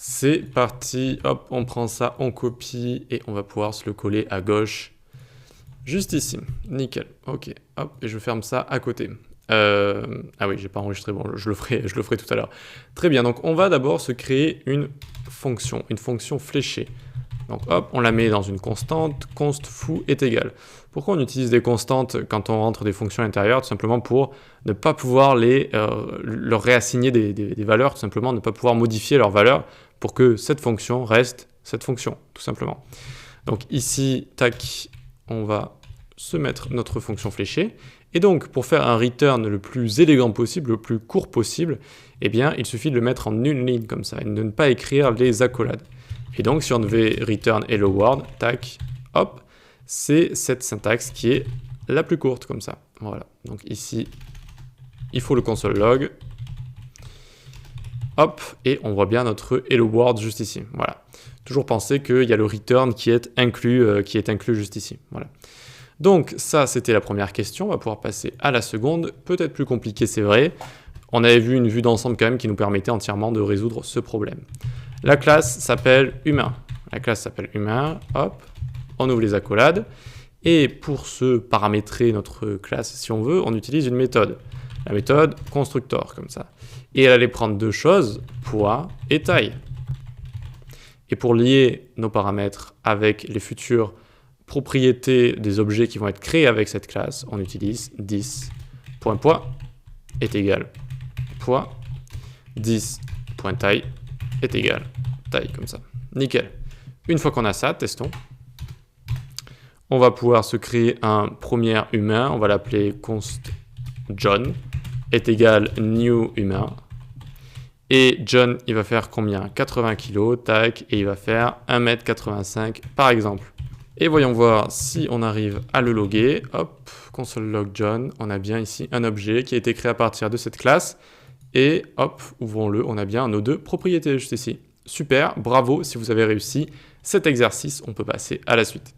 C'est parti, hop, on prend ça, on copie et on va pouvoir se le coller à gauche, juste ici. Nickel, ok, hop, et je ferme ça à côté. Ah oui, j'ai pas enregistré, bon, je le ferai tout à l'heure. Très bien, donc on va d'abord se créer une fonction fléchée. Donc hop, on la met dans une constante, const foo est égal. Pourquoi on utilise des constantes quand on rentre des fonctions intérieures? Tout simplement pour ne pas pouvoir leur réassigner des valeurs, tout simplement ne pas pouvoir modifier leurs valeurs pour que cette fonction reste cette fonction, tout simplement. Donc ici, tac, on va se mettre notre fonction fléchée. Et donc, pour faire un return le plus élégant possible, le plus court possible, eh bien, il suffit de le mettre en une ligne comme ça et de ne pas écrire les accolades. Et donc, si on devait return hello world, tac, hop, c'est cette syntaxe qui est la plus courte comme ça. Voilà. Donc ici, il faut le console log. Hop, et on voit bien notre hello world juste ici. Voilà. Toujours penser qu'il y a le return qui est inclus juste ici. Voilà. Donc ça, c'était la première question. On va pouvoir passer à la seconde. Peut-être plus compliqué, c'est vrai. On avait vu une vue d'ensemble quand même qui nous permettait entièrement de résoudre ce problème. La classe s'appelle humain. La classe s'appelle humain. Hop, on ouvre les accolades. Et pour se paramétrer notre classe, si on veut, on utilise une méthode. La méthode constructor, comme ça. Et elle allait prendre deux choses, poids et taille. Et pour lier nos paramètres avec les futures propriétés des objets qui vont être créés avec cette classe, on utilise 10.poids est égal poids, 10.taille est égal taille, comme ça. Nickel. Une fois qu'on a ça, testons. On va pouvoir se créer un premier humain, on va l'appeler const John est égal new humain. Et John, il va faire combien? 80 kg, tac, et il va faire 1,85 m par exemple. Et voyons voir si on arrive à le loguer. Hop, console log John, on a bien ici un objet qui a été créé à partir de cette classe. Et hop, ouvrons-le, on a bien nos deux propriétés juste ici. Super, bravo si vous avez réussi cet exercice, on peut passer à la suite.